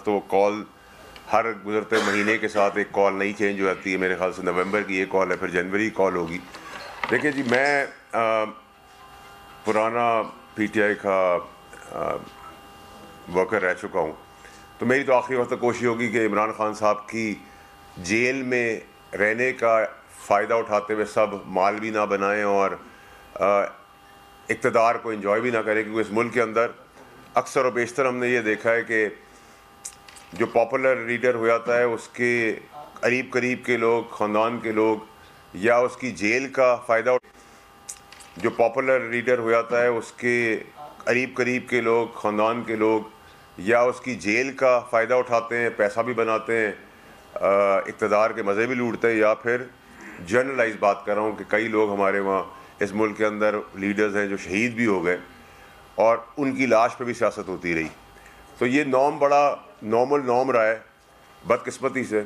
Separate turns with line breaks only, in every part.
तो वो call her गुजरते महीने के साथ एक कॉल नई चेंज हो जाती है। मेरे ख्याल से नवंबर की ये कॉल है, फिर जनवरी की कॉल होगी। देखिए जी, मैं पुराना पीटीआई का वर्कर रह चुका हूँ, तो मेरी तो आखिरी वक्त कोशिश होगी कि इमरान खान साहब की जेल में रहने का फ़ायदा उठाते हुए सब माल भी ना बनाएं और इक़्तिदार को एंजॉय भी ना करें, क्योंकि इस मुल्क के अंदर अक्सर और बेशतर हमने ये देखा है कि जो पॉपुलर लीडर हो जाता है उसके करीब करीब के लोग, ख़ानदान के लोग, या उसकी जेल का फ़ायदा जो पॉपुलर लीडर हो जाता है उसके करीब करीब के लोग, ख़ानदान के लोग, या उसकी जेल का फ़ायदा उठाते हैं, पैसा भी बनाते हैं, इक़्तिदार के मज़े भी लूटते हैं, या फिर जनरलाइज बात कर रहा हूँ कि कई लोग हमारे वहाँ इस मुल्क के अंदर लीडर्स हैं जो शहीद भी हो गए और उनकी लाश पे भी सियासत होती रही। तो ये नॉर्म बड़ा नॉर्मल नॉर्म रहा है बदकिस्मती से,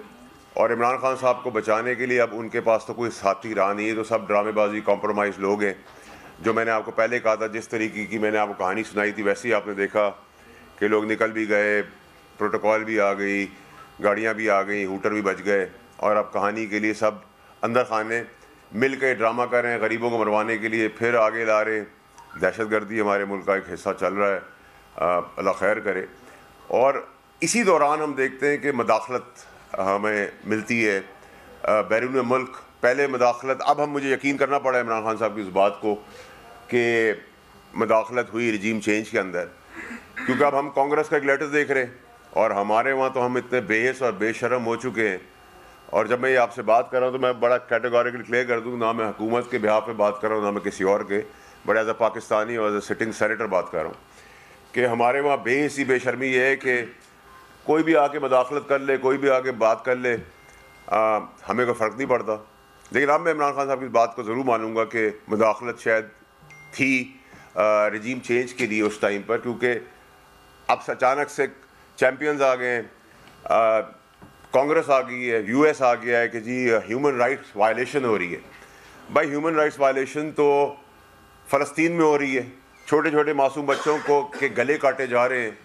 और इमरान खान साहब को बचाने के लिए अब उनके पास तो कोई साथी रहा नहीं है, तो सब ड्रामेबाजी कॉम्प्रोमाइज़ लोग हैं। जो मैंने आपको पहले कहा था, जिस तरीके की मैंने आपको कहानी सुनाई थी, वैसे ही आपने देखा कि लोग निकल भी गए, प्रोटोकॉल भी आ गई, गाड़ियाँ भी आ गई, हूटर भी बच गए, और अब कहानी के लिए सब अंदर खाने मिल के ड्रामा कर रहे हैं, गरीबों को मरवाने के लिए फिर आगे ला रहे हैं। दहशतगर्दी हमारे मुल्क का एक हिस्सा चल रहा है, अल्लाह खैर करे। और इसी दौरान हम देखते हैं कि मदाखलत हमें मिलती है बैरून मुल्क। पहले मदाखलत, अब हम मुझे यकीन करना पड़ा इमरान खान साहब की इस बात को कि मदाखलत हुई रजीम चेंज के अंदर, क्योंकि अब हम कांग्रेस का एक लेटर देख रहे हैं और हमारे वहाँ तो हम इतने बेहस और बेशरम हो चुके हैं। और जब मैं ये आपसे बात कर रहा हूँ तो मैं बड़ा कैटेगोरिकली क्लियर कर दूँ, ना मैं हुकूमत के बिहाफ पे बात कर रहा हूँ, ना मैं किसी और के, बट एज अ पाकिस्तानी और एज अ सिटिंग सेनेटर बात कर रहा हूँ कि हमारे वहाँ बेहसी बेशर्मी ये है कि कोई भी आके मदाखलत कर ले, कोई भी आके बात कर ले, हमें कोई फ़र्क नहीं पड़ता। लेकिन अब मैं इमरान खान साहब की बात को ज़रूर मानूंगा कि मदाखलत शायद थी रजीम चेंज के लिए उस टाइम पर, क्योंकि अब अचानक से चैम्पियंस आ गए हैं, कांग्रेस आ गई है, यूएस आ गया है कि जी ह्यूमन राइट्स वायलेशन हो रही है। भाई ह्यूमन राइट्स वायलेशन तो फ़लस्तीन में हो रही है, छोटे छोटे मासूम बच्चों को के गले काटे जा रहे हैं,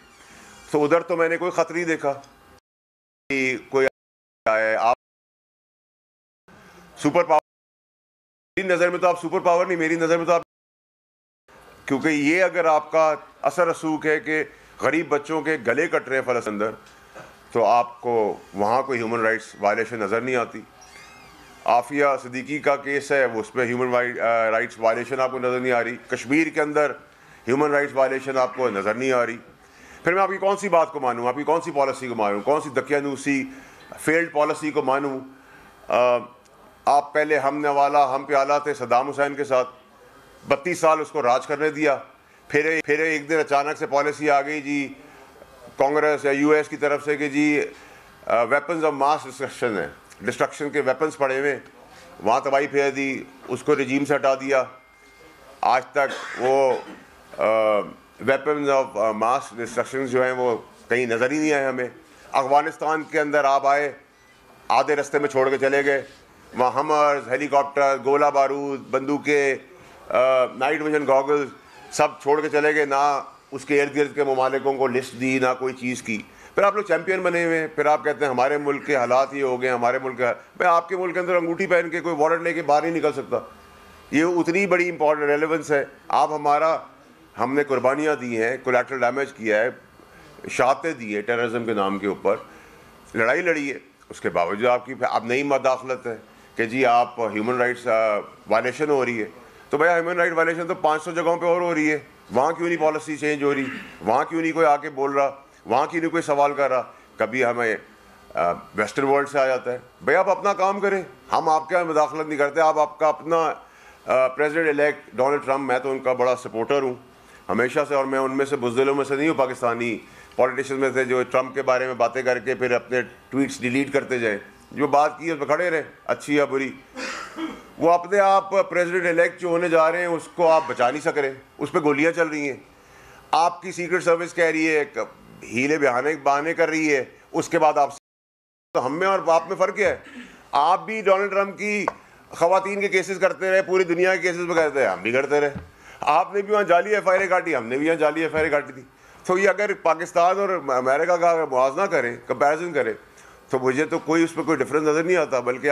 तो उधर तो मैंने कोई ख़त नहीं देखा कि कोई आया। आप सुपर पावर, मेरी नज़र में तो आप सुपर पावर नहीं, मेरी नज़र में तो आप, क्योंकि ये अगर आपका असर रसूख है कि गरीब बच्चों के गले कट रहे हैं फ़लस्तीन अंदर, तो आपको वहाँ कोई ह्यूमन राइट्स वायलेशन नज़र नहीं आती। आफिया सिद्दीकी का केस है, वो उसमें ह्यूमन राइट्स वायलेशन आपको नज़र नहीं आ रही। कश्मीर के अंदर ह्यूमन राइट्स वायलेशन आपको नज़र नहीं आ रही। फिर मैं आपकी कौन सी बात को मानूँ, आपकी कौन सी पॉलिसी को मानूँ, कौन सी दकियानूसी फेल्ड पॉलिसी को मानूँ? आप पहले हम नवाला हम प्याला थे सद्दाम हुसैन के साथ, 32 साल उसको राज करने दिया, फिर एक दिन अचानक से पॉलिसी आ गई जी कांग्रेस या यूएस की तरफ से कि जी वेपन्स ऑफ मास डिस्ट्रक्शन के वेपन्स पड़े हुए, वहाँ तबाही फेर दी, उसको रजीम से हटा दिया। आज तक वो वेपन्स ऑफ मास डिस्ट्रक्शन जो हैं वो कहीं नज़र ही नहीं आए हमें। अफ़गानिस्तान के अंदर आप आए, आधे रास्ते में छोड़ के चले गए, वहाँ हमर्स, हेलीकॉप्टर, गोला बारूद, बंदूकें, नाइट विजन गॉगल्स सब छोड़ के चले गए, ना उसके इर्द गिर्द के ममालिकों को लिस्ट दी, ना कोई चीज़ की। फिर आप लोग चैम्पियन बने हुए हैं, फिर आप कहते हैं हमारे मुल्क के हालात ये हो गए, हमारे मुल्क का। भाई आपके मुल्क के अंदर अंगूठी पहन के कोई वारंट लेके बाहर नहीं निकल सकता, ये उतनी बड़ी इंपॉर्टेंट रेलेवेंस है। आप हमने कुर्बानियाँ दी हैं, कोलैटरल डैमेज किया है, शहादतें दी है टेररिज्म के नाम के ऊपर, लड़ाई लड़ी है, उसके बावजूद आपकी अब नई मदाखलत है कि जी आप ह्यूमन राइट्स वायलेशन हो रही है। तो भैया ह्यूमन राइट वायलेशन तो 500 जगहों पे और हो रही है, वहाँ क्यों नहीं पॉलिसी चेंज हो रही? वहाँ क्यों नहीं कोई आके बोल रहा? वहाँ क्यों नहीं कोई सवाल कर रहा? कभी हमें वेस्टर्न वर्ल्ड से आ जाता है। भैया आप अपना काम करें, हम आपके यहाँ मुदाखलत नहीं करते। आप आपका अपना प्रेसिडेंट इलेक्ट डोनाल्ड ट्रम्प, मैं तो उनका बड़ा सपोर्टर हूँ हमेशा से, और मैं उनमें से बुज़दिलों में से नहीं हूँ पाकिस्तानी पॉलिटिशियन में से जो ट्रम्प के बारे में बातें करके फिर अपने ट्वीट्स डिलीट करते जाए। जो बात की उस पर खड़े रहे, अच्छी या बुरी। वो अपने आप प्रेसिडेंट इलेक्ट जो होने जा रहे हैं उसको आप बचा नहीं सक रहे, उस पर गोलियां चल रही हैं। आपकी सीक्रेट सर्विस कह रही है, हीले बहाने कर रही है, उसके बाद आप, तो हम में और आप में फ़र्क क्या है? आप भी डोनाल्ड ट्रम्प की ख़वातीन के केसेस करते रहे, पूरी दुनिया के केसेस में करते रहे, हम भी करते रहे। आपने भी वहाँ जाली FIR काटी, हमने भी यहाँ जाली FIR काटी थी। तो ये अगर पाकिस्तान और अमेरिका का अगर मुआवजा करें, कंपैरिजन करें, तो मुझे तो कोई उसमें कोई डिफरेंस नज़र नहीं आता। बल्कि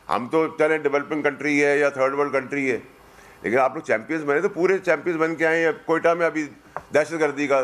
हम तो चले डेवलपिंग कंट्री है या थर्ड वर्ल्ड कंट्री है, लेकिन आप लोग चैम्पियंस बने तो पूरे चैम्पियंस बन के आए हैं। कोयटा में अभी दहशतगर्दी का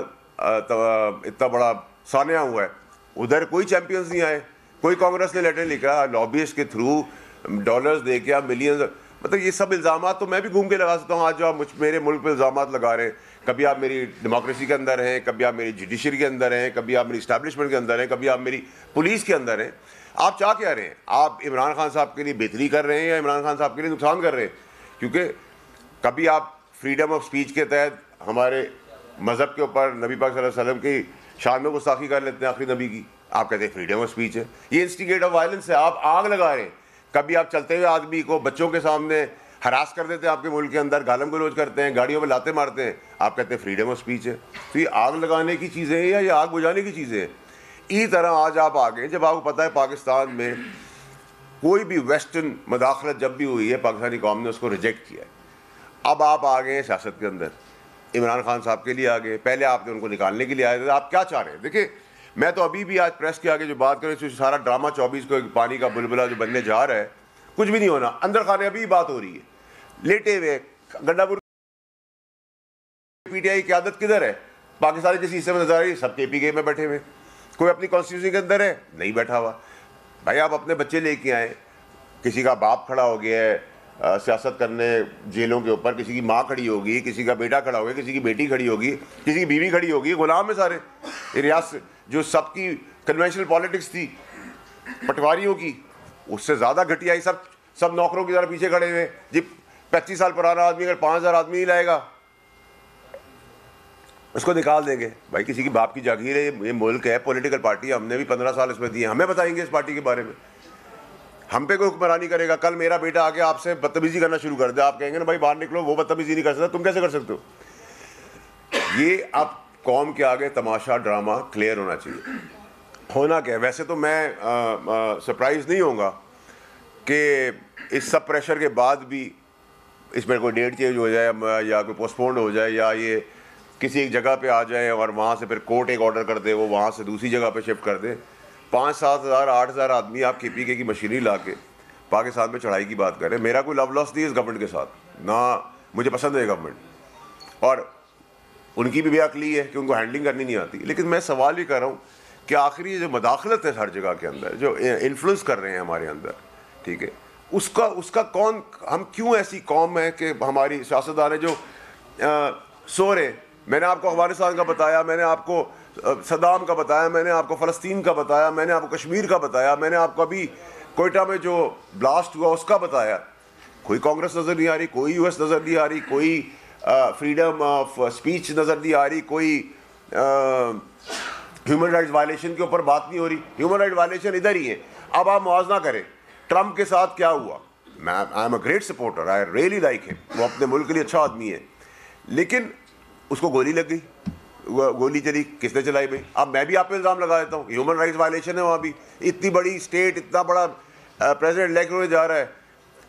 इतना बड़ा सानिया हुआ है, उधर कोई चैम्पियंस नहीं आए, कोई कांग्रेस ने लेटर लिखा, लॉबीइस्ट के थ्रू डॉलर्स दे के आप मिलियंस, मतलब ये सब इल्ज़ाम तो मैं भी घूम के लगा सकता हूँ। आज जो आप मेरे मुल्क पे इल्ज़ाम लगा रहे हैं, कभी आप मेरी डेमोक्रेसी के अंदर हैं, कभी आप मेरी जुडिशरी के अंदर हैं, कभी आप मेरी इस्टेब्लिशमेंट के अंदर हैं, कभी आप मेरी पुलिस के अंदर हैं। आप चाह क्या रहे हैं? आप इमरान खान साहब के लिए बेहतरी कर रहे हैं या इमरान खान साहब के लिए नुकसान कर रहे हैं? क्योंकि कभी आप फ्रीडम ऑफ स्पीच के तहत हमारे मज़हब के ऊपर नबी पाक सल्लल्लाहु अलैहि वसल्लम की शान में गुस्ताखी कर लेते हैं आखिरी नबी की, आप कहते हैं फ्रीडम ऑफ स्पीच है। ये इंस्टिगेट ऑफ वायलेंस है, आप आग लगा रहे हैं। कभी आप चलते हुए आदमी को बच्चों के सामने हरास कर देते हैं, आपके मुल्क के अंदर गालम गलोच करते हैं, गाड़ियों में लाते मारते हैं, आप कहते हैं फ्रीडम ऑफ स्पीच है। तो ये आग लगाने की चीज़ें हैं या ये आग बुझाने की चीज़ें हैं? इसी तरह आज आप आ गए, जब आपको पता है पाकिस्तान में कोई भी वेस्टर्न मदाखलत जब भी हुई है, पाकिस्तानी कौम ने उसको रिजेक्ट किया है। अब आप आ गए सियासत के अंदर, इमरान खान साहब के लिए आ गए, पहले आपने उनको निकालने के लिए आए थे। आप क्या चाह रहे हैं? देखिए, मैं तो अभी भी आज प्रेस के आगे जो बात करें, तो सारा ड्रामा 24 को एक पानी का बुलबुला जो बनने जा रहा है, कुछ भी नहीं होना। अंदर खाने अभी बात हो रही है, लेटे हुए गंडापुर पीटीआई की आदत किधर है? पाकिस्तान किसी हिस्से में नजर आ रही है, सब केपीके में बैठे हुए। कोई अपनी कॉन्स्टिट्यूंसी के अंदर है? नहीं बैठा हुआ। भाई आप अपने बच्चे लेके आए, किसी का बाप खड़ा हो गया है सियासत करने जेलों के ऊपर, किसी की माँ खड़ी होगी, किसी का बेटा खड़ा होगा, किसी की बेटी खड़ी होगी, किसी की बीवी खड़ी होगी, गुलाम है सारे। रियासत जो सबकी कन्वेंशनल पॉलिटिक्स थी पटवारियों की, उससे ज़्यादा घटिया ही सब नौकरों की तरह पीछे खड़े हुए। जी 25 साल पुराना आदमी अगर 5000 आदमी ही लाएगा, उसको निकाल देंगे। भाई किसी की बाप की जागीर है, ये मुल्क है, पॉलिटिकल पार्टी, हमने भी 15 साल इसमें दिए, हमें बताएंगे इस पार्टी के बारे में, हम पे कोई हुक्मरानी करेगा। कल मेरा बेटा आके आपसे बदतमीजी करना शुरू कर दे, आप कहेंगे ना भाई बाहर निकलो, वो बदतमीजी नहीं कर सकता, तुम कैसे कर सकते हो? ये अब कौम के आगे तमाशा ड्रामा क्लियर होना चाहिए। होना क्या है? वैसे तो मैं सरप्राइज नहीं होऊंगा कि इस सब प्रेशर के बाद भी इसमें कोई डेट चेंज हो जाए या कोई पोस्टपोन्ड हो जाए, या ये किसी एक जगह पे आ जाए और वहाँ से फिर कोर्ट एक ऑर्डर कर दे, वो वहाँ से दूसरी जगह पे शिफ्ट कर दे। 5-7 हज़ार 8 हज़ार आदमी आप केपीके की मशीनरी ला के पाकिस्तान में चढ़ाई की बात करें। मेरा कोई लव लॉस नहीं है इस गवर्नमेंट के साथ, ना मुझे पसंद है गवर्नमेंट, और उनकी भी बेअक्ली है कि उनको हैंडलिंग करनी नहीं आती। लेकिन मैं सवाल ये कर रहा हूँ कि आखिरी जो मदाखलत है हर जगह के अंदर, जो इन्फ्लुएंस कर रहे हैं हमारे अंदर, ठीक है, उसका कौन, हम क्यों ऐसी कौम है कि हमारी सियासतदान है जो सो रहे। मैंने आपको अफगानिस्तान का बताया, मैंने आपको सदाम का बताया, मैंने आपको फ़लस्तीन का बताया, मैंने आपको कश्मीर का बताया, मैंने आपको अभी कोयटा में जो ब्लास्ट हुआ उसका बताया। कोई कांग्रेस नज़र नहीं आ रही, कोई यूएस नज़र नहीं आ रही, कोई फ्रीडम ऑफ स्पीच नज़र नहीं आ रही, कोई ह्यूमन राइट्स वायलेशन के ऊपर बात नहीं हो रही। ह्यूमन राइट वायलेशन इधर ही है। अब आप मुआवजा करें, ट्रंप के साथ क्या हुआ? I am a great supporter, I really like him, वो अपने मुल्क के लिए अच्छा आदमी है, लेकिन उसको गोली लग गई, गोली चली, किसने चलाई भाई? अब मैं भी आप पे इल्ज़ाम लगा देता हूँ, ह्यूमन राइट्स वायलेशन है वहाँ भी। इतनी बड़ी स्टेट, इतना बड़ा प्रेसिडेंट इलेक्ट होने जा रहा है,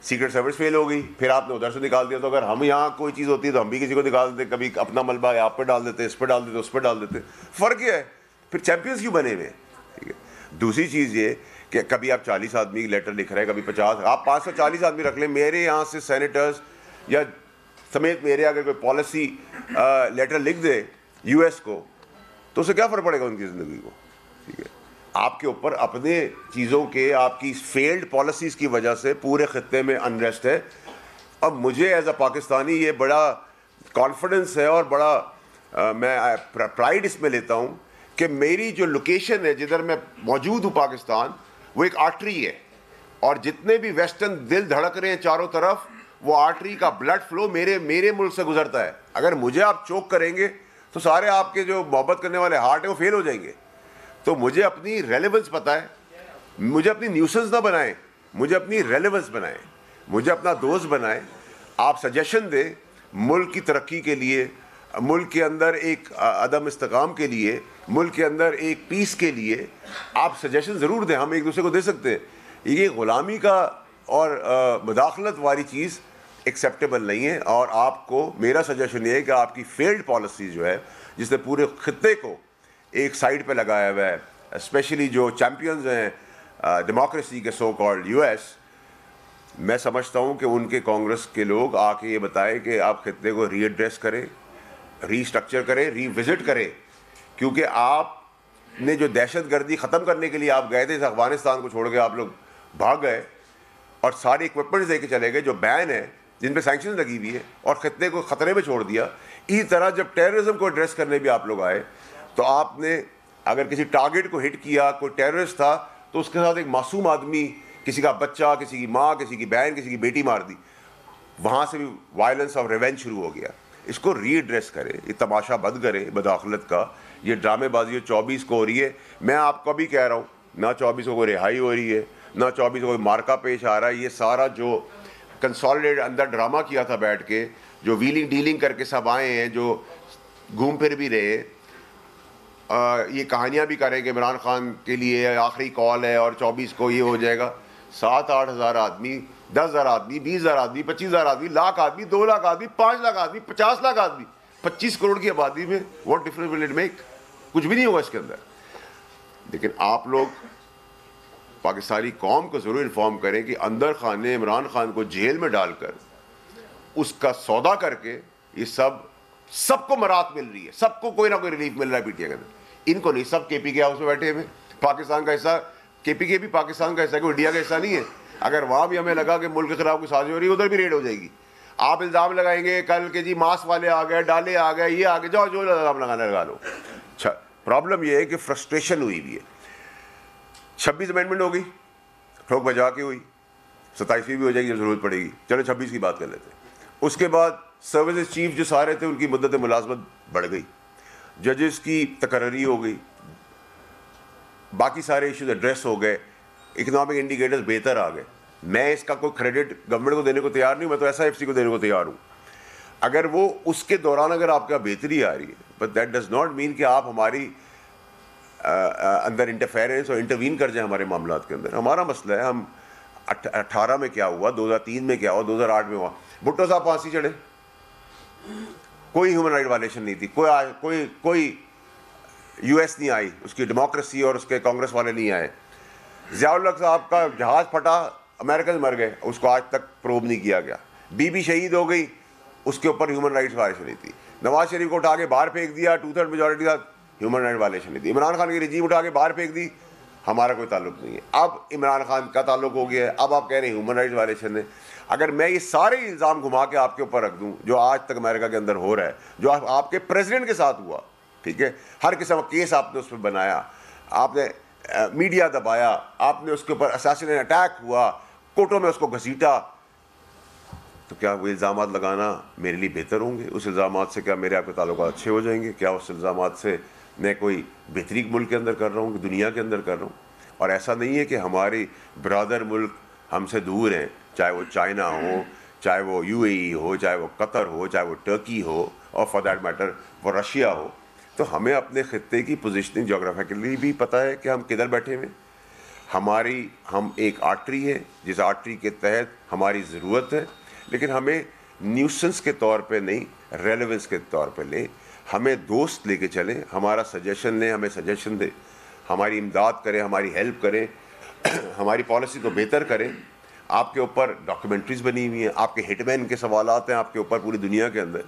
सीक्रेट सर्विस फेल हो गई, फिर आपने उधर से निकाल दिया। तो अगर हम यहाँ कोई चीज़ होती है तो हम भी किसी को निकाल देते, कभी अपना मलबा आप पे डाल देते, इस पर डाल देते, उस पर डाल देते। फ़र्क क्या है? फिर चैंपियंस क्यों बने हुए हैं? ठीक है। दूसरी चीज़ ये कि कभी आप 40 आदमी की लेटर लिख रहे हैं, कभी 50, आप 540 आदमी रख लें। मेरे यहाँ से सेनेटर्स या समेत मेरे अगर कोई पॉलिसी लेटर लिख दे यूएस को, तो उससे क्या फ़र्क पड़ेगा उनकी ज़िंदगी को? ठीक है, आपके ऊपर अपने चीज़ों के, आपकी फेल्ड पॉलिसीज़ की वजह से पूरे ख़त्ते में अनरेस्ट है। अब मुझे एज अ पाकिस्तानी ये बड़ा कॉन्फिडेंस है और बड़ा मैं प्राइड इसमें लेता हूँ कि मेरी जो लोकेशन है, जिधर मैं मौजूद हूँ पाकिस्तान, वो एक आर्टरी है, और जितने भी वेस्टर्न दिल धड़क रहे हैं चारों तरफ, वो आर्टरी का ब्लड फ्लो मेरे मुल्क से गुजरता है। अगर मुझे आप चोक करेंगे तो सारे आपके जो मोहब्बत करने वाले हार्ट है वो फेल हो जाएंगे। तो मुझे अपनी रेलेवेंस पता है, मुझे अपनी न्यूसेंस ना बनाएं, मुझे अपनी रेलेवेंस बनाएं, मुझे अपना दोस्त बनाएं। आप सजेशन दें मुल्क की तरक्की के लिए, मुल्क के अंदर एक अदम इस्तेकाम के लिए, मुल्क के अंदर एक पीस के लिए आप सजेशन ज़रूर दें, हम एक दूसरे को दे सकते हैं। ये ग़ुलामी का और मुदाखलत वाली चीज़ एक्सेप्टेबल नहीं है। और आपको मेरा सजेशन ये है कि आपकी फेल्ड पॉलिसी जो है, जिसने पूरे खित्ते को एक साइड पे लगाया हुआ है, स्पेशली जो चैम्पियंस हैं डेमोक्रेसी के सो कॉल्ड यूएस। मैं समझता हूँ कि उनके कांग्रेस के लोग आके ये बताएं कि आप खित्ते को रीएड्रेस करें, रीस्ट्रक्चर करें, रीविजिट करें, क्योंकि आपने जो दहशतगर्दी ख़त्म करने के लिए आप गए थे, इस अफगानिस्तान को छोड़ के आप लोग भाग गए और सारे इक्विपमेंट्स दे के चले गए जो बैन है, जिन पे सैंक्शन लगी हुई है, और खित्ते को ख़तरे में छोड़ दिया। इसी तरह जब टेररिज्म को एड्रेस करने भी आप लोग आए तो आपने अगर किसी टारगेट को हिट किया, कोई टेररिस्ट था, तो उसके साथ एक मासूम आदमी, किसी का बच्चा, किसी की माँ, किसी की बहन, किसी की बेटी मार दी। वहाँ से भी वायलेंस और रिवेंज शुरू हो गया। इसको रीएड्रेस करें, ये तमाशा बंद करें बदाखलत का, ये ड्रामेबाजी 24 को हो रही है। मैं आपको भी कह रहा हूँ, ना 24 को कोई रिहाई हो रही है, ना 24 को कोई मार्का पेश आ रहा है। ये सारा जो कंसोलिडेट अंदर ड्रामा किया था बैठ के, जो व्हीलिंग डीलिंग करके सब आए हैं, जो घूम फिर भी रहे, ये कहानियाँ भी करें कि इमरान खान के लिए आखिरी कॉल है और 24 को ये हो जाएगा। 7-8 हज़ार आदमी, 10 हज़ार आदमी, 20 हज़ार आदमी, 25 हज़ार आदमी, लाख आदमी, 2 लाख आदमी, 5 लाख आदमी, 50 लाख आदमी, 25 करोड़ की आबादी में what difference will it make? कुछ भी नहीं होगा इसके अंदर। लेकिन आप लोग पाकिस्तानी कौम को ज़रूर इन्फॉर्म करें कि अंदर खान ने इमरान खान को जेल में डालकर उसका सौदा करके ये सबको मराहत मिल रही है, सबको कोई ना कोई रिलीफ मिल रहा है पीटीआई के अंदर। इनको नहीं, सब केपीके हाउस में बैठे हुए, पाकिस्तान का हिस्सा, केपीके भी पाकिस्तान का हिस्सा, कोई इंडिया का हिस्सा नहीं है। अगर वहाँ भी हमें लगा कि मुल्क के खिलाफ कोई साजिश हो रही है, उधर भी रेड हो जाएगी। आप इल्ज़ाम लगाएंगे कल के जी मास्क वाले आ गए, डाले आ गए, ये आ गए, जाओ जो इल्ज़ाम लगाना लगा लो। अच्छा, प्रॉब्लम ये है कि फ्रस्ट्रेशन हुई भी है। 26 अमेंडमेंट हो गई, ठोक बजा के हुई, 27वीं भी हो जाएगी जब ज़रूरत पड़ेगी। चलो 26 की बात कर लेते हैं। उसके बाद सर्विसेज चीफ जो सारे थे उनकी मुद्दत मुलाजमत बढ़ गई, जजेस की तकर्री हो गई, बाकी सारे इश्यूज एड्रेस हो गए, इकनॉमिक इंडिकेटर्स बेहतर आ गए। मैं इसका कोई क्रेडिट गवर्नमेंट को देने को तैयार नहीं, मैं तो SIFC को देने को तैयार हूँ। अगर वो उसके दौरान अगर आपका बेहतरी आ रही है, but that does not mean कि आप हमारी अंदर इंटरफेरेंस और इंटरवीन कर जाए हमारे मामलात के अंदर। हमारा मसला है, हम 18 में क्या हुआ, 2003 में क्या हुआ, 2008 में हुआ। भुट्टो साहब फांसी चढ़े, कोई ह्यूमन राइट वायलेशन नहीं थी, कोई US नहीं आई, उसकी डेमोक्रेसी और उसके कांग्रेस वाले नहीं आए। ज़ियाउल हक साहब का जहाज़ फटा, अमेरिकन मर गए, उसको आज तक प्रूव नहीं किया गया। बीबी शहीद हो गई, उसके ऊपर ह्यूमन राइट्स वायलेशन नहीं थी। नवाज शरीफ को उठा के बाहर फेंक दिया, 2/3 मेजॉरिटी था, ह्यूमन राइट वायलेशन नहीं थी। इमरान खान की रिजीम उठा के बाहर फेंक दी, हमारा कोई ताल्लुक नहीं है। अब इमरान खान का ताल्लुक हो गया है, अब आप कह रहे हैं ह्यूमन राइट्स वायलेशन है। अगर मैं ये सारे इल्ज़ाम घुमा के आपके ऊपर रख दूं जो आज तक अमेरिका के अंदर हो रहा है, जो आपके प्रेसिडेंट के साथ हुआ, ठीक है, हर किस्म का केस आपने उस पर बनाया, आपने मीडिया दबाया, आपने उसके ऊपर असैसिनेशन अटैक हुआ, कोर्टों में उसको घसीटा, तो क्या वो इल्ज़ाम लगाना मेरे लिए बेहतर होंगे? उस इल्ज़ाम से क्या मेरे आपके ताल्लुकात अच्छे हो जाएंगे? क्या उस इल्ज़ाम से मैं कोई बेहतरी मुल्क के अंदर कर रहा हूँ कि दुनिया के अंदर कर रहा हूँ? और ऐसा नहीं है कि हमारी ब्रदर मुल्क हमसे दूर हैं, चाहे वो चाइना हो, चाहे वो UAE हो, चाहे वो कतर हो, चाहे वो टर्की हो, और फॉर दैट मैटर वो रशिया हो। तो हमें अपने खित्ते की पोजीशनिंग जोग्राफिकली भी पता है कि हम किधर बैठे हुए। हम एक आर्टरी है, जिस आर्टरी के तहत हमारी ज़रूरत है, लेकिन हमें न्यूसेंस के तौर पे नहीं, रेलेवेंस के तौर पे लें। हमें दोस्त लेके चलें, हमारा सजेशन लें, हमें सजेशन दें, हमारी इमदाद करें, हमारी हेल्प करें, हमारी पॉलिसी को बेहतर करें। आपके ऊपर डॉक्यूमेंट्रीज बनी हुई हैं, आपके हिटमैन के सवालात हैं आपके ऊपर पूरी दुनिया के अंदर।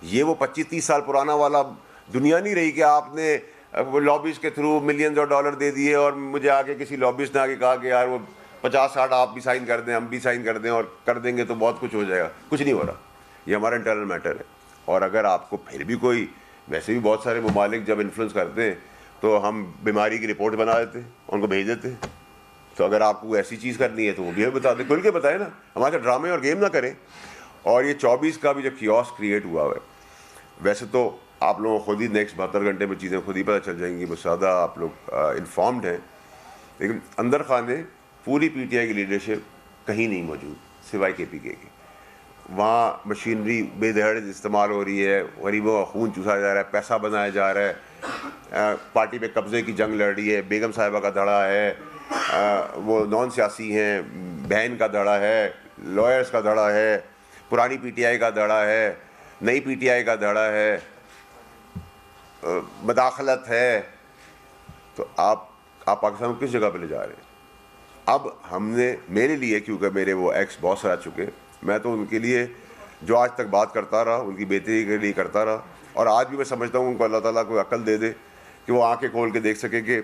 ये वो 25-30 साल पुराना वाला दुनिया नहीं रही कि आपने वो लॉबीज़ के थ्रू मिलियंस ऑफ डॉलर दे दिए और मुझे आके किसी लॉबीज़ ने आके कहा कि यार वो 50-60 आप भी साइन कर दें, हम भी साइन कर दें, और कर देंगे तो बहुत कुछ हो जाएगा। कुछ नहीं हो रहा, ये हमारा इंटरनल मैटर है। और अगर आपको फिर भी कोई, वैसे भी बहुत सारे ममालिक जब इन्फ्लुएंस करते हैं तो हम बीमारी की रिपोर्ट बना देते हैं, उनको भेज देते हैं। तो अगर आपको ऐसी चीज़ करनी है तो वो भी बता दें, खुल के बताएं ना, हमारे ड्रामे और गेम ना करें। और ये 24 का भी जो कियोस्क क्रिएट हुआ है, वैसे तो आप लोगों को खुद ही नेक्स्ट 72 घंटे में चीज़ें खुद ही पता चल जाएंगी, बहुत ज़्यादा आप लोग इन्फॉर्म्ड हैं। लेकिन अंदर खाने पूरी PTI की लीडरशिप कहीं नहीं मौजूद सिवाय KPK की। वहाँ मशीनरी बेदहड़ इस्तेमाल हो रही है, गरीबों का खून चूसा जा रहा है, पैसा बनाया जा रहा है, पार्टी पे कब्ज़े की जंग लड़ रही है, बेगम साहिबा का धड़ा है, वो नॉन सियासी हैं, बहन का धड़ा है, लॉयर्स का धड़ा है, पुरानी PTI का धड़ा है, नई PTI का धड़ा है, मदाखलत है, तो आप पाकिस्तान को किस जगह पे ले जा रहे हैं? अब हमने, मेरे लिए, क्योंकि मेरे वो एक्स बॉस रह चुके, मैं तो उनके लिए जो आज तक बात करता रहा, उनकी बेहतरी के लिए करता रहा, और आज भी मैं समझता हूँ उनको अल्लाह ताला को अक्ल दे दे कि वो आंखें खोल के देख सके कि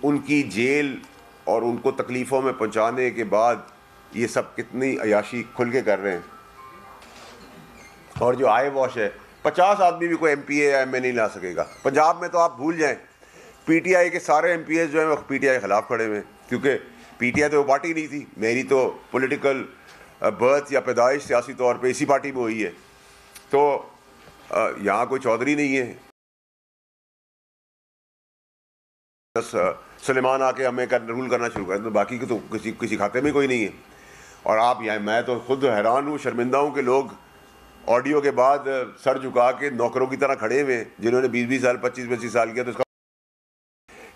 उनकी जेल और उनको तकलीफ़ों में पहुँचाने के बाद ये सब कितनी अयाशी खुल के कर रहे हैं। और जो आय वॉश है, 50 आदमी भी कोई MPA या MA नहीं ला सकेगा। पंजाब में तो आप भूल जाएं, PTI के सारे MPAs जो हैं वो PTI के ख़िलाफ़ खड़े हुए हैं, क्योंकि PTI तो वो पार्टी नहीं थी। मेरी तो पॉलिटिकल बर्थ या पैदाइश सियासी तौर पे इसी पार्टी में हुई है। तो यहाँ कोई चौधरी नहीं है, बस सुलेमान आके हमें रूल करना शुरू कर, तो बाकी के तो किसी खाते में कोई नहीं है। और आप यहाँ, मैं तो खुद हैरान हूँ, शर्मिंदा हूँ कि लोग ऑडियो के बाद सर झुका के नौकरों की तरह खड़े हुए, जिन्होंने 20-20 साल 25-25 साल किया, तो उसका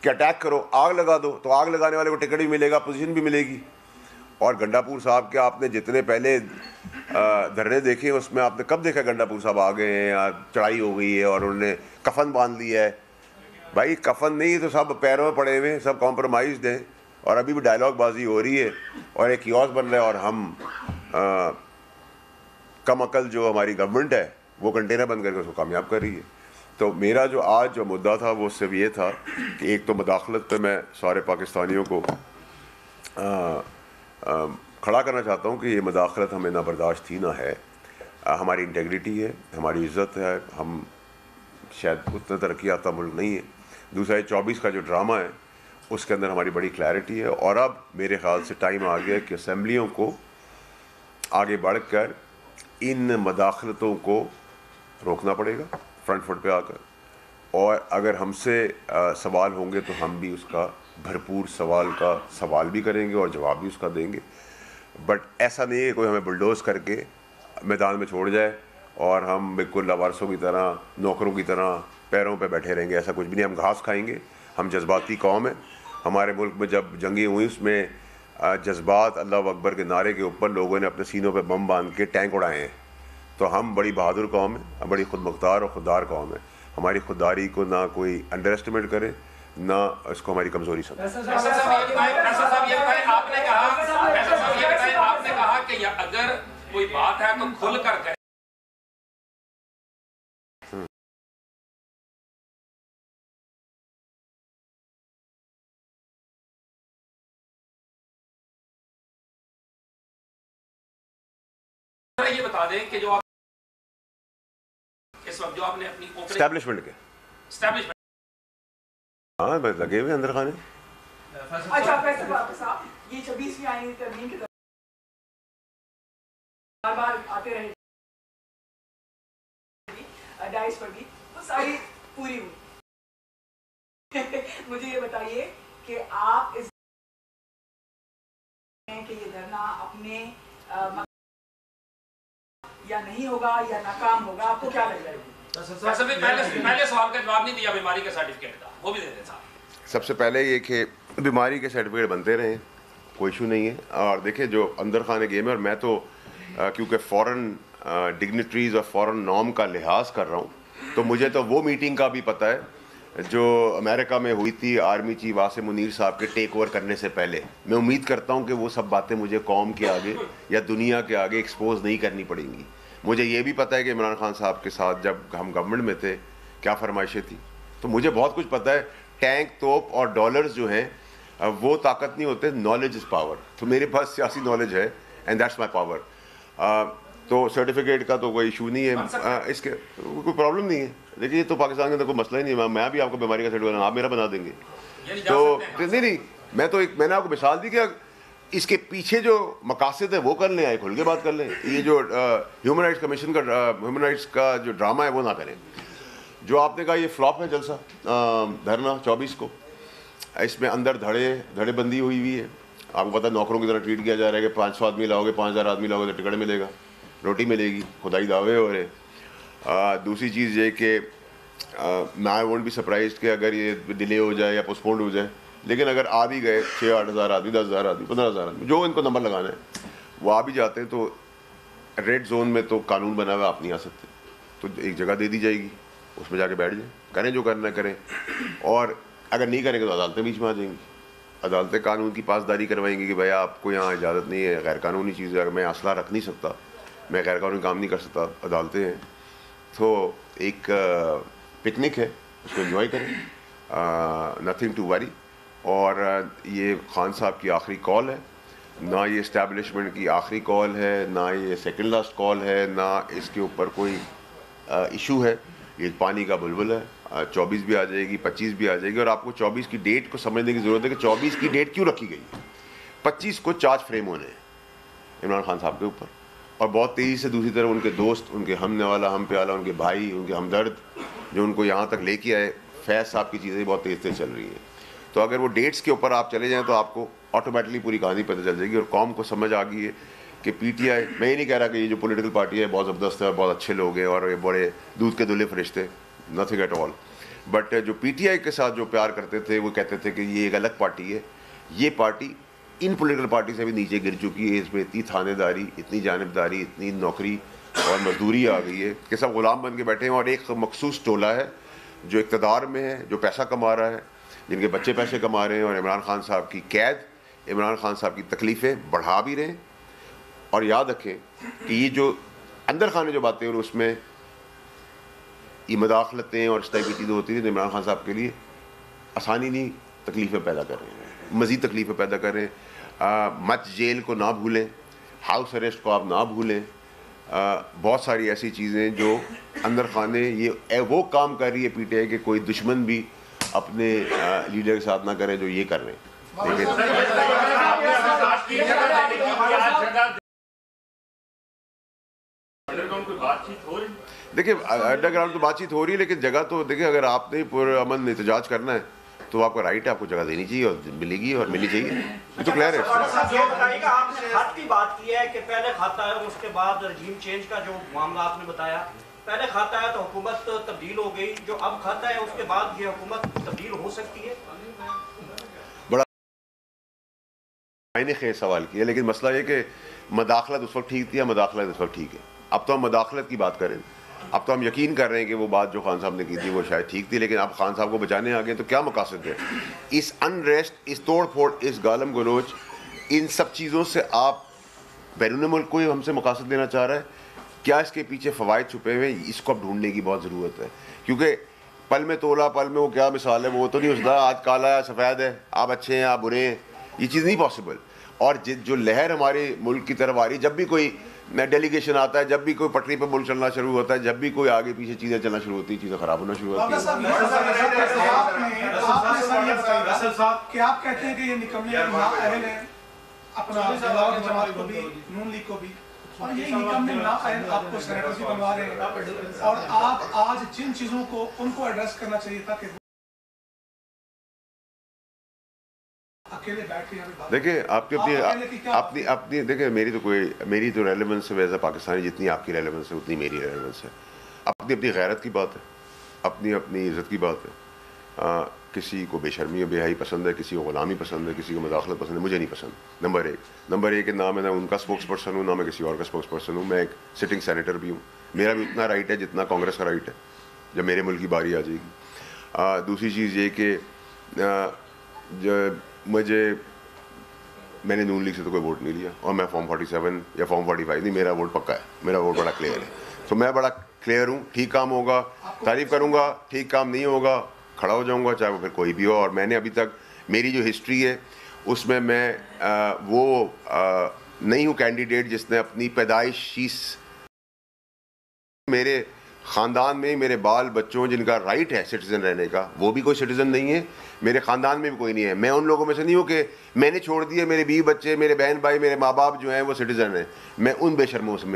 कि अटैक करो, आग लगा दो, तो आग लगाने वाले को टिकट भी मिलेगा, पोजीशन भी मिलेगी। और गंडापुर साहब के आपने जितने पहले धरने देखे, उसमें आपने कब देखा गंडापुर साहब आ गए हैं या चढ़ाई हो गई है और उन्होंने कफन बांध लिया है? भाई कफन नहीं तो सब पैरों में पड़े हुए, सब कॉम्प्रोमाइज्ड हैं, और अभी भी डायलॉग बाजी हो रही है और एक कियोस्क बन रहा है, और हम कम अकल जो हमारी गवर्नमेंट है वो कंटेनर बंद करके उसको कामयाब कर रही है। तो मेरा जो आज जो मुद्दा था वो सिर्फ ये था कि एक तो मदाखलत पे मैं सारे पाकिस्तानियों को खड़ा करना चाहता हूँ कि ये मदाखलत हमें ना बर्दाश्त थी ना है। हमारी इंटेग्रिटी है, हमारी इज़्ज़त है, हम शायद उतना तरक्की याफ्ता मुल्क नहीं है। दूसरा 24 का जो ड्रामा है उसके अंदर हमारी बड़ी क्लैरिटी है, और अब मेरे ख़्याल से टाइम आ गया कि असम्बलियों को आगे बढ़कर इन मदाखलतों को रोकना पड़ेगा फ्रंट फुट पे आकर। और अगर हमसे सवाल होंगे तो हम भी उसका भरपूर सवाल भी करेंगे और जवाब भी उसका देंगे। बट ऐसा नहीं है कोई हमें बुलडोज़ करके मैदान में छोड़ जाए और हम बिल्कुल लावारसों की तरह, नौकरों की तरह पैरों पे बैठे रहेंगे, ऐसा कुछ भी नहीं। हम घास खाएंगे, हम जज्बाती कौम है। हमारे मुल्क में जब जंगी हुई उसमें जज्बात, अल्लाह अकबर के नारे के ऊपर लोगों ने अपने सीनों पे बम बांध के टैंक उड़ाए हैं। तो हम बड़ी बहादुर कौम है, बड़ी खुद मुख्तार और खुददार कौम है। हमारी खुददारी को ना कोई अंडर एस्टिमेट करे, ना इसको हमारी कमज़ोरी समझे।
आपने कहा कि अगर कोई बात है तो खुल कर कहे। ये बता दें कि जो आप इस वक्त जो आपने अपनी
एस्टैब्लिशमेंट के हाँ लगे हुए अंदर खाने।
अच्छा फैसल साहब, ये 26वीं आईनी तरमीम की बार आते रहे डाइस पर भी, तो सारी पूरी हुई। मुझे ये बताइए कि आप इस कि ये धरना अपने या नहीं होगा या नाकाम होगा, आपको क्या लग रहा है?
पहले सवाल का जवाब नहीं दिया बीमारी के सर्टिफिकेट का, वो भी दे दें साहब।
सबसे पहले ये कि बीमारी के सर्टिफिकेट बनते रहे, कोई इशू नहीं है। और देखिए जो अंदर खाने गेम है, और मैं तो क्योंकि फ़ॉरेन डिग्निटरीज़ और फ़ॉरेन नॉर्म का लिहाज कर रहा हूँ, तो मुझे तो वो मीटिंग का भी पता है जो अमेरिका में हुई थी आर्मी चीफ आसिम मुनीर साहब के टेक ओवर करने से पहले। मैं उम्मीद करता हूँ कि वो सब बातें मुझे कौम के आगे या दुनिया के आगे एक्सपोज नहीं करनी पड़ेंगी। मुझे ये भी पता है कि इमरान खान साहब के साथ जब हम गवर्नमेंट में थे क्या फरमाइशें थी, तो मुझे बहुत कुछ पता है। टैंक, तोप और डॉलर्स जो हैं वो ताकत नहीं होते, नॉलेज इज़ पावर। तो मेरे पास सियासी नॉलेज है एंड दैट्स माई पावर। तो सर्टिफिकेट का तो कोई इशू नहीं है, इसके कोई प्रॉब्लम नहीं है। देखिए तो पाकिस्तान के अंदर कोई मसला ही नहीं है। मैं भी आपको बीमारी का सर्टिफिकेट आप मेरा बना देंगे तो नहीं, मैंने आपको मिसाल दी कि इसके पीछे जो मकासद है वो कर लें, आए खुल के बात कर लें। ये जो ह्यूमन राइट्स कमीशन का ह्यूमन राइट्स का जो ड्रामा है वो ना करें। जो आपने कहा ये फ्लॉप है जलसा धरना 24 को, इसमें अंदर धड़े बंदी हुई है। आपको पता है नौकरों की तरह ट्रीट किया जा रहा है कि 500 आदमी लाओगे, 5000 आदमी लाओगे तो टिकट मिलेगा, रोटी मिलेगी, खुदाई दावे हो रहे। दूसरी चीज़ ये कि आई वोंट बी सरप्राइज्ड कि अगर ये डिले हो जाए या पोस्टपोन्ड हो जाए, लेकिन अगर आ भी गए 6-8 हज़ार आदमी, 10 हज़ार आदमी, 15 हज़ार आदमी, जो इनको नंबर लगाना है वो आ भी जाते हैं, तो रेड जोन में तो कानून बना हुआ, आप नहीं आ सकते, तो एक जगह दे दी जाएगी, उसमें जाके बैठ जाए। करें जो करना करें, और अगर नहीं करेंगे तो अदालतें बीच में आ जाएंगी, अदालतें कानून की पासदारी करवाएंगी कि भाई आपको यहाँ इजाज़त नहीं है, गैर कानूनी चीज़ है, मैं असला रख नहीं सकता, मैं गैर कानूनी काम नहीं कर सकता, अदालतें हैं। तो एक पिकनिक है, उसको एंजॉय करें, नथिंग टू वरी। और ये खान साहब की आखिरी कॉल है, ना ये इस्टेब्लिशमेंट की आखिरी कॉल है, ना ये सेकंड लास्ट कॉल है, ना इसके ऊपर कोई इशू है। ये पानी का बुलबुल है, 24 भी आ जाएगी, 25 भी आ जाएगी। और आपको 24 की डेट को समझने की ज़रूरत है कि 24 की डेट क्यों रखी गई है। 25 को चार्ज फ्रेम होने हैं इमरान खान साहब के ऊपर, और बहुत तेज़ी से दूसरी तरफ उनके दोस्त, उनके हमने वाला, हम पे वाला, उनके भाई, उनके हमदर्द जो उनको यहाँ तक लेके आए, फैज़ साहब की चीज़ें बहुत तेज़ चल रही हैं। तो अगर वो डेट्स के ऊपर आप चले जाएँ तो आपको ऑटोमेटिकली पूरी कहानी पता चल जाएगी। और कौम को समझ आ गई है कि पीटीआई, मैं ये नहीं कह रहा कि ये जो पॉलिटिकल पार्टी है बहुत ज़बरदस्त है, बहुत अच्छे लोग हैं और ये बड़े दूध के धुले फरिश्ते, नथिंग एट ऑल। बट जो पीटीआई के साथ जो प्यार करते थे, वो कहते थे कि ये एक अलग पार्टी है, ये पार्टी इन पॉलिटिकल पार्टी से भी नीचे गिर चुकी है, इसमें इतनी थानेदारी, इतनी जानिबदारी, इतनी नौकरी और मजदूरी आ गई है कि सब गुलाम बन के बैठे हैं। और एक मखसूस टोला है जो इक़्तिदार में है, जो पैसा कमा रहा है, जिनके बच्चे पैसे कमा रहे हैं, और इमरान खान साहब की कैद, इमरान खान साहब की तकलीफ़ें बढ़ा भी रहे हैं। और याद रखें कि ये जो अंदर खाने जो बातें, और उसमें ये मदाखलतें और इस टाइप की चीज़ें होती थी, तो इमरान खान साहब के लिए आसानी नहीं, तकलीफ़ें पैदा कर रहे हैं, मज़ीद तकलीफ़ें पैदा कर रहे हैं। मत जेल को ना भूलें, हाउस अरेस्ट को आप ना भूलें, बहुत सारी ऐसी चीज़ें जो अंदर खाने ये वो काम कर रही है पीटीआई के कोई दुश्मन भी अपने लीडर के साथ ना करें जो ये कर रहे हैं। देखिए अंडरग्राउंड तो बातचीत हो रही है, लेकिन जगह तो देखिए, अगर आपने पुरअमन एहतजाज करना है तो आपका राइट है, आपको जगह देनी चाहिए और मिलेगी और मिलनी चाहिए, ये तो क्लियर है।
बताइएगा, आपने खत की बात की है कि पहले खाता है और उसके बाद रजीम चेंज का जो मामला आपने बताया, पहले खाता है तो हुकूमत तब्दील हो गई, जो अब खाता है उसके बाद ये हुकूमत तब्दील हो सकती है।
बड़ा मैंने खेल सवाल किया, लेकिन मसला ये कि मदाखलत उस वक्त ठीक थी या मदाखलत इस वक्त ठीक है। अब तो हम मदाखलत की बात करें, अब तो हम यकीन कर रहे हैं कि वो बात जो खान साहब ने की थी वो शायद ठीक थी, लेकिन अब खान साहब को बचाने आ गए तो क्या मकासद है? इस अनरेस्ट, इस तोड़ फोड़, इस गालम गलोच, इन सब चीज़ों से आप बैरून मुल्क को हमसे मकासद देना चाह रहा है? क्या इसके पीछे फ़वाइद छुपे हुए हैं? इसको अब ढूंढने की बहुत ज़रूरत है, क्योंकि पल में तोला, पल में वो क्या मिसाल है, वो तो नहीं उसका आज काला है सफ़ेद है, आप अच्छे हैं आप बुरे हैं, ये चीज़ नहीं पॉसिबल। और जो लहर हमारे मुल्क की तरफ आ रही है, जब भी कोई डेलीगेशन आता है, जब भी कोई पटरी पर मुल्क चलना शुरू होता है, जब भी कोई आगे पीछे चीज़ें चलना शुरू होती है, चीज़ें ख़राब होना शुरू होती है।
आप कहते हैं कि ये निकम्मे नाअहल हैं, अपना जमात को भी, नून लीग को भी, और ये निकम्मे नाअहल आपको सेनेटर भी बनवा रहे हैं, और आप आज जिन चीज़ों को उनको एड्रेस करना चाहिए था कि अकेले बैठ के
देखिए आपकी अपनी देखिए, मेरी तो रेलेवेंस है वैसे पाकिस्तानी, जितनी आपकी रेलेवेंस है उतनी मेरी रेलेवेंस है। अपनी गैरत की बात है, अपनी इज़्ज़त की बात है। किसी को बेशर्मी और बेहाई पसंद है, किसी को ग़ुलामी पसंद है, किसी को मदाखलत पसंद है, मुझे नहीं पसंद। नंबर एक ना मैं उनका स्पोक्स पर्सन हूँ, ना मैं किसी और का स्पोक्स पर्सन हूँ। मैं एक सिटिंग सेनेटर भी हूँ, मेरा भी उतना राइट है जितना कांग्रेस का राइट है जब मेरे मुल्क की बारी आ जाएगी। दूसरी चीज़ ये कि मैंने नून लीग से तो कोई वोट नहीं लिया, और मैं फॉर्म 47 या फॉर्म 45 नहीं, मेरा वोट पक्का है, मेरा वोट बड़ा क्लियर है। तो मैं बड़ा क्लियर हूँ, ठीक काम होगा तारीफ़ करूँगा, ठीक काम नहीं होगा खड़ा हो जाऊँगा, चाहे वो फिर कोई भी हो। और मैंने अभी तक मेरी जो हिस्ट्री है उसमें मैं वो नहीं हूँ कैंडिडेट जिसने अपनी पैदाइशी, मेरे ख़ानदान में मेरे बाल बच्चों जिनका राइट है सिटीज़न रहने का, वो भी कोई सिटीज़न नहीं है, मेरे ख़ानदान में भी कोई नहीं है। मैं उन लोगों में से नहीं हूँ कि मैंने छोड़ दिए, मेरे बीवी बच्चे, मेरे बहन भाई, मेरे माँ बाप जो हैं वो सिटीज़न हैं। मैं उन बेशर्मों में